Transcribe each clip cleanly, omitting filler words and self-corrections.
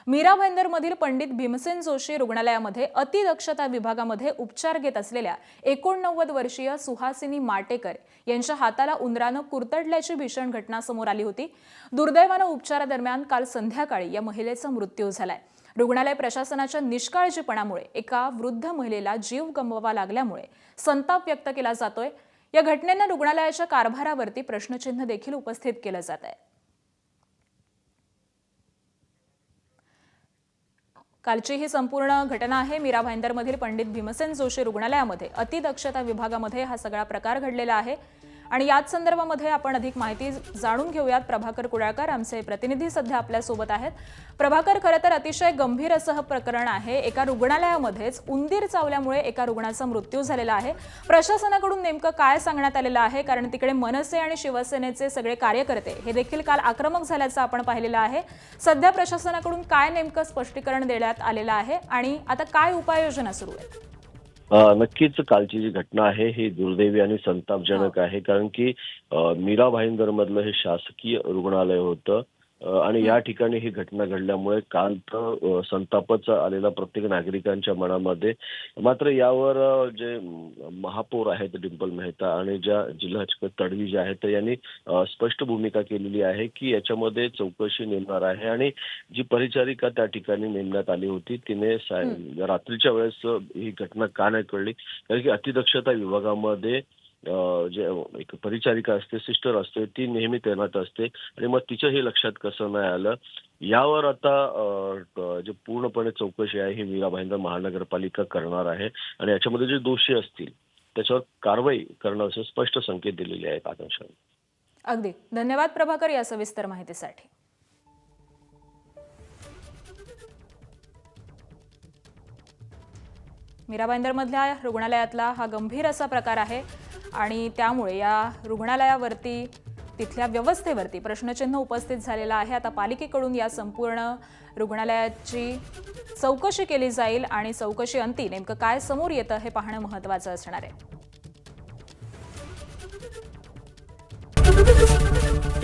मीरा भाईंदरमधील पंडित भीमसेन जोशी रुग्णालयामध्ये अतिदक्षता विभागामध्ये उपचार घेत असलेल्या 89 वर्षीय सुहासिनी माटेकर यांच्या हाताला उंदरानं कुरतडल्याची भीषण घटना समोर आली होती। दुर्दैवानं उपचारादरम्यान काल संध्याकाळी या महिलेचा मृत्यू झालाय। रुग्णालय प्रशासनाच्या निष्काळजीपणामुळे एका वृद्ध महिलेला जीव गमवावा लागल्यामुळे संताप व्यक्त केला जातोय। या घटनेनं रुग्णालयाच्या कारभारावरती प्रश्नचिन्ह देखील उपस्थित केलं जात आहे। कालची ही संपूर्ण घटना आहे। मीरा भाईंदरमधील पंडित भीमसेन जोशी रुग्णालयामध्ये अतिदक्षता विभागामध्ये हा सगळा प्रकार घडलेला आहे आणि याच संदर्भामध्ये आपण अधिक माहिती जाणून घेऊयात। प्रभाकर कुडाळकर आमचे प्रतिनिधी सध्या आपल्या सोबत आहेत। प्रभाकर, खरं तर अतिशय गंभीर असं प्रकरण आहे। एका रुग्णालयामध्येच उंदीर चावल्यामुळे एका रुग्णाचा मृत्यू झालेला आहे। प्रशासनाकडून नेमकं काय सांगण्यात आलेलं आहे? कारण तिकडे मनसे आणि शिवसेनेचे सगळे कार्यकर्ते हे देखील काल आक्रमक झाल्याचं आपण पाहिलेलं आहे। सध्या प्रशासनाकडून काय नेमकं स्पष्टीकरण देण्यात आलेलं आहे आणि आता काय उपाययोजना सुरू आहेत? नक्कीच कालची जी घटना आहे ही दुर्दैवी आणि संतापजनक आहे, कारण की मीरा भाईंदर मधलं हे शासकीय रुग्णालय होतं आणि या ठिकाणी ही घटना घडल्यामुळे काल तर संतापच आलेला प्रत्येक नागरिकांच्या मनामध्ये। मात्र यावर जे महापौर आहेत डिंपल मेहता आणि ज्या जिल्हा तडवी जे आहेत यांनी स्पष्ट भूमिका केलेली आहे की याच्यामध्ये चौकशी नेमणार आहे आणि जी परिचारिका त्या ठिकाणी नेमण्यात आली होती तिने रात्रीच्या वेळेस ही घटना का नाही कळली, कारण की अतिदक्षता विभागामध्ये जे एक परिचारिका असते, सिस्टर असते, ती नेहमी तैनात असते आणि मग तिच्या हे लक्षात कसं नाही आलं यावर आता जे पूर्णपणे चौकशी आहे ही मीरा भाईंदर महानगरपालिका करणार आहे आणि याच्यामध्ये जे दोषी असतील त्याच्यावर कारवाई करणं असे स्पष्ट संकेत दिलेले आहेत आकांक्षाने। अगदी धन्यवाद प्रभाकर या सविस्तर माहितीसाठी। मीरा भाईंदरमधल्या रुग्णालयातला हा गंभीर असा प्रकार आहे आणि त्यामुळे या रुग्णालयावरती तिथल्या व्यवस्थेवरती प्रश्नचिन्ह उपस्थित झालेला आहे। आता पालिकेकडून या संपूर्ण रुग्णालयाची चौकशी केली जाईल आणि चौकशी अंती नेमकं काय समोर येतं हे पाहणं महत्त्वाचं असणार आहे।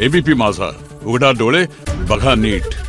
एबीपी माझा, उघडा डोळे बघा नीट।